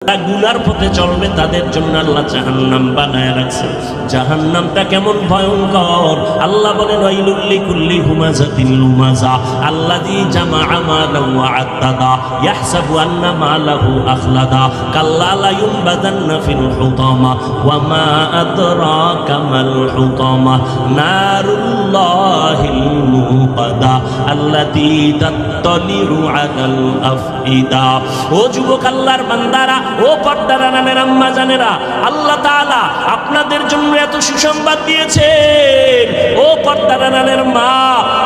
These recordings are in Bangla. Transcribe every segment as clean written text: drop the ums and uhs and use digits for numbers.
গুনার পথে চলবে তাদের জন্য আল্লাহ জাহান্নাম বানায় রাখছে। জাহান্নামটা কেমন ভয়ঙ্কর! আল্লাহ বলেন ওয়াইলুল লিকুল্লি হুমাযাতিন লুমাযা আল্লাযী জামাআ মালান ওয়া আদ্দাদা ইয়াহসাবু আন্না মালাহু আখলাদা কাল্লা লা ইউনবাযান্না ফিল হুতামা ওয়া মা আদরাকা মাল হুতামা নারুল্লাহিল মুকাদা আল্লাতী তাত্তালিউ আলাল আফইদা। ও যুবক আল্লাহর বান্দারা, ও পর্দার আড়ালের আম্মা জানেরা, আল্লাহ তাআলা আপনাদের জন্য এত সুসংবাদ দিয়েছেন। ও পর্দার আড়ালের মা,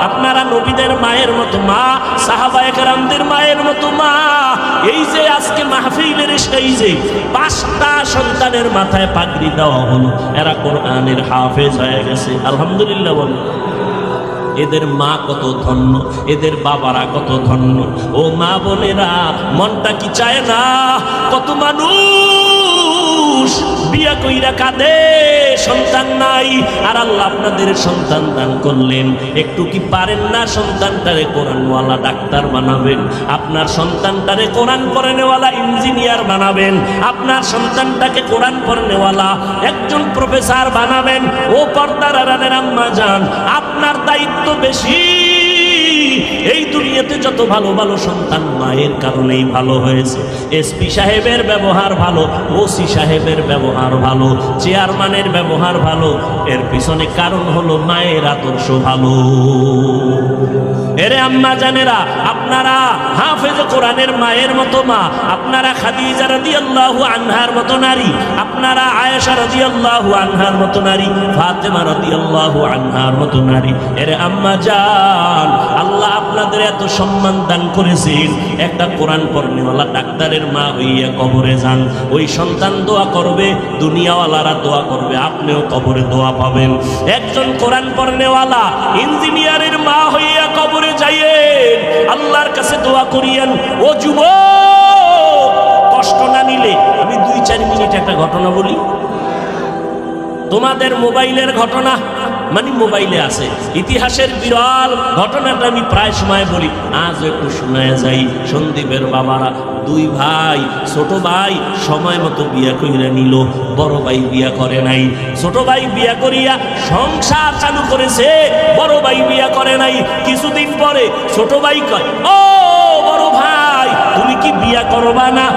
আপনারা নবীদের মায়ের মতো মা, সাহাবায়ে কেরামদের মায়ের মতো মা। এই যে আজকে মাহফিলের স্টেজে 5টা সন্তানের মাথায় পাগড়ি দেওয়া হলো, এরা কোরআনের হাফেজ হয়ে গেছে, আলহামদুলিল্লাহ বলেন। এদের মা কত ধন্য, এদের বাবারা কত ধন্য। ও মা বোনেরা, মনটা কি চায় না? কত মানুষ বিয়া কইরা কাঁদে, সন্তান নাই, আর আল্লাহ আপনাদের সন্তান দান করলেন। একটু কি পারেন না সন্তানটারে কোরআনওয়ালা ডাক্তার বানাবেন? আপনার সন্তানটারে কোরআন পড়ানেওয়ালা ইঞ্জিনিয়ার বানাবেন? আপনার সন্তানটাকে কোরআন পড়ানেওয়ালা একজন প্রফেসর বানাবেন? ও পর্দার আড়ালের আম্মা জান, আপনার দায়িত্ব বেশি। এই দুনিয়াতে যত ভালো ভালো সন্তান মায়ের কারণেই ভালো হয়েছে। এসপি সাহেবের ব্যবহার ভালো, ওসি সাহেবের ব্যবহার ভালো, চেয়ারম্যানের ব্যবহার ভালো, এর পিছনে কারণ হলো মায়ের আদর্শ ভালো। এরে আম্মা জানেরা, আপনারা হাফেজ কোরআনের মায়ের মতো মা, আপনারা খাদিজা রাদিয়াল্লাহু আনহার মতো নারী, আপনারা আয়েশা রাদিয়াল্লাহু আনহার মতো নারী, ফাতেমা রাদিয়াল্লাহু আনহার মতো নারী। এরে আম্মা জান, আল্লাহ আপনাদের এত সম্মান দান করেছেন। একটা কোরআন পড়নেওয়ালা ডাক্তারের মা হইয়া কবরে যান, ওই সন্তান দোয়া করবে, দুনিয়াওয়ালারা দোয়া করবে, আপনিও কবরে দোয়া পাবেন। একজন কোরআন পড়নেওয়ালা ইঞ্জিনিয়ারের মা হইয়া কবরে যাইয়েন, আল্লাহর কাছে দোয়া করিয়েন। ও যুবক, কষ্ট না নিলে আমি 2-4 মিনিট একটা ঘটনা বলি। তোমাদের মোবাইলের ঘটনা, মানে মোবাইলে আছে, ইতিহাসের বিরল ঘটনাটা আমি প্রায় সময় বলি, আজ একটু শোনায় যাই। সন্দীপের বাবারা 2 ভাই, ছোট ভাই সময় মতো বিয়া কইরা নিল, বড় ভাই বিয়া করে নাই। ছোট ভাই বিয়া করিয়া সংসার চালু করেছে, বড় ভাই বিয়া করে নাই। কিছুদিন পরে ছোট ভাই কয়, ও বড় ভাই, তুমি কি বিয়া করবা না?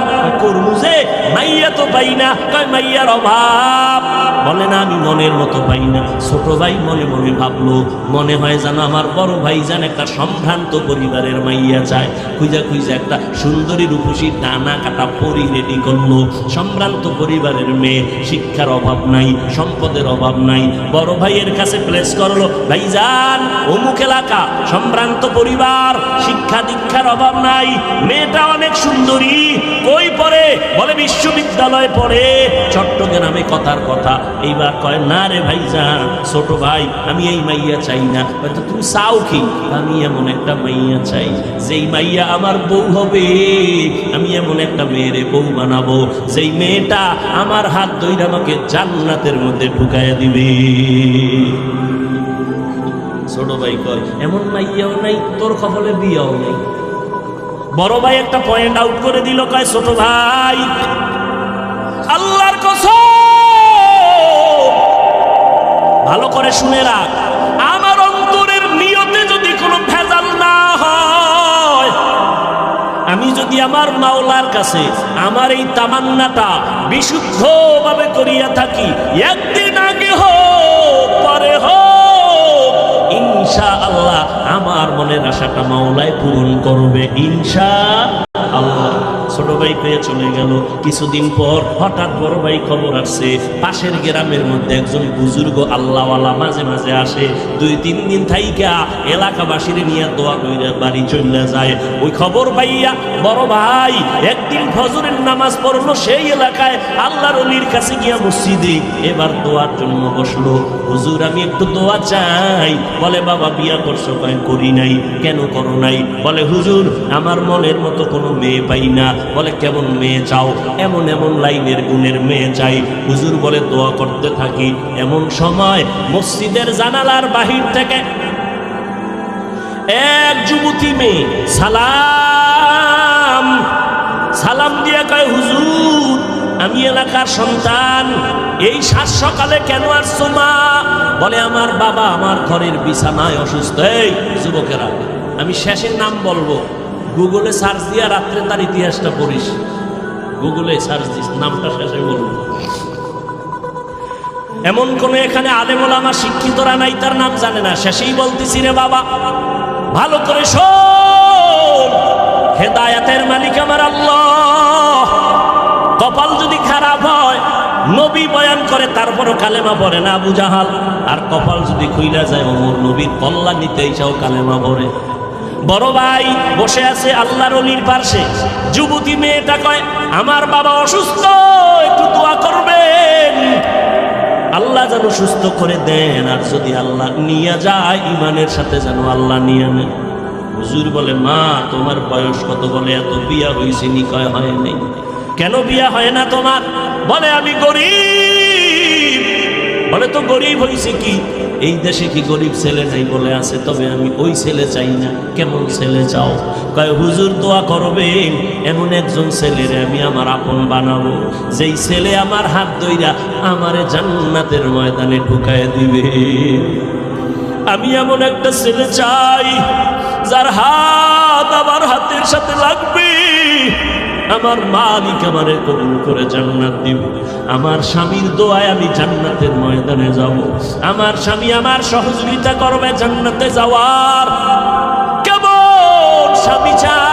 করবো যে, মাইয়া তো পাই না। কয় মাইয়ার অভাব। বলে না, আমি মনের মতো পাই না। ছোট ভাই মনে মনে ভাবলো, মনে হয় যেন আমার বড় ভাই যেন একটা সম্ভ্রান্ত পরিবারের মাইয়া চায়। খুঁজা খুঁজা একটা সুন্দরী রূপসী ডানা কাটা পরি রেডি করলো। সম্ভ্রান্ত পরিবারের মেয়ে, শিক্ষার অভাব নাই, সম্পদের অভাব নাই। বড় ভাইয়ের কাছে প্লেস করলো, ভাইজান অমুক এলাকা, সম্ভ্রান্ত পরিবার, শিক্ষা দীক্ষার অভাব নাই, মেয়েটা অনেক সুন্দরী। কই পড়ে? বলে বিশ্ববিদ্যালয়ে পড়ে, চট্টগ্রামে। কথার কথা। এইবার কয়, না রে ভাইজান, ছোট ভাই, আমি এই মাইয়া চাই না। হয়তো তুমি চাও কি? আমি এমন একটা মাইয়া চাই, যেই মাইয়া আমার বউ হবে। আমি এমন একটা মেয়েরে বউ বানাবো, যেই মেয়েটা আমার হাত ধরে আমাকে জান্নাতের মধ্যে ঢুকাইয়া দিবে। ছোট ভাই কয়, এমন মাইয়াও নাই, তোর কপালে বিয়াও নাই। বড় ভাই একটা পয়েন্ট আউট করে দিল, কয়, ছোট ভাই, আল্লাহর কসম, ভালো করে শুনে রাখ, আমার অন্তরের নিয়তে যদি কোনো ভেজাল না হয়, আমি যদি আমার মাওলার কাছে আমার এই তামান্নাটা বিশুদ্ধভাবে করিয়া থাকি, একদিন আগে হোক পরে হোক, ইনশাআল্লাহ আমার মনের আশাটা মাওলাই পূরণ করবে, ইনশাআল্লাহ। ছোট ভাই পেয়ে চলে গেল। কিছুদিন পর হঠাৎ বড় ভাই খবর আসছে, পাশের গ্রামের মধ্যে একজন বুজুর্গ আল্লাহওয়ালা মাঝে মাঝে আসে। 2-3 দিন থাইকা এলাকাবাসীর নিয়ে দোয়া কইরা বাড়ি চলে যায়। ওই খবর পাইয়া বড় ভাই একদিন ফজরের নামাজ পড়লো সেই এলাকায় আল্লাহর ওলির কাছে গিয়া মসজিদে। এবার দোয়ার জন্য বসলো। হুজুর, আমি একটু দোয়া চাই। বলে, বাবা বিয়া করছো? কয়, করি নাই। কেন করো নাই? বলে, হুজুর, আমার মনের মতো কোনো মেয়ে পাই না। বলে, কেমন মেয়ে চাও? এমন এমন লাইনের গুণের মেয়ে চাই। হুজুর বলে, দোয়া করতে থাকি। এমন সময় মসজিদের জানালার বাহির থেকে এক যুবতী মেয়ে সালাম সালাম দিয়া কয়, হুজুর আমি এলাকার সন্তান, এই সাত সকালে কেন আসছো মা? বলে, আমার বাবা আমার ঘরের বিছানায় অসুস্থ। এই যুবকেরা, আমি শেষের নাম বলবো, গুগলে সার্চ দিয়া রাত্রে তার ইতিহাসটা পড়িস, গুগলে সার্চ দিস, নামটা শেষে বলবো। এমন কোন এখানে আলেম ওলামা শিক্ষিতরা নাই তার নাম জানে না, শেষেই বলতেছি রে বাবা, ভালো করে শোন, হেদায়েতের মালিক আমার আল্লাহ। কপাল যদি খারাপ হয়, নবী বয়ান করে তারপরও কালেমা পড়ে না আবু জাহাল, আর কপাল যদি খুইলা যায় ওমর নবীর কল্লা নিতে এসেও কালেমা পড়ে। বড় ভাই বসে আছে আল্লাহর ওলির পাশে, যুবতী মেয়েটা কয়, আমার বাবা অসুস্থ, একটু দোয়া করবেন, আল্লাহ যেন সুস্থ করে দেন, আর যদি আল্লাহ নিয়ে যায় ইমানের সাথে যেন আল্লাহ নিয়ে নেন। হুজুর বলে, মা তোমার বয়স কত? বলে, এত বিয়া হয়েছে নি? কয়, হয় নাই। কেন বিয়া হয় না তোমার? বলে, আমি গরিব। বলে, তো গরিব হয়েছে কি, এই দেশে কি গরিব ছেলে নাই? বলে, আছে, তবে আমি ওই ছেলে চাই না। কেমন ছেলে চাও? কয়, হুজুর দোয়া করবেন, এমন একজন ছেলেরে আমি আমার আপন বানাবো, যেই ছেলে আমার হাত ধইরা আমারে জান্নাতের ময়দানে ঢুকায় দিবে। আমি এমন একটা ছেলে চাই যার হাত আমার হাতের সাথে লাগবে, আমার মালিক আমারে কবুল করে জান্নাত দিব, আমার স্বামীর দোয়ায় আমি জান্নাতের ময়দানে যাব, আমার স্বামী আমার সহযোগিতা করবে জান্নাতে যাওয়ার। কেমন স্বামী চাই?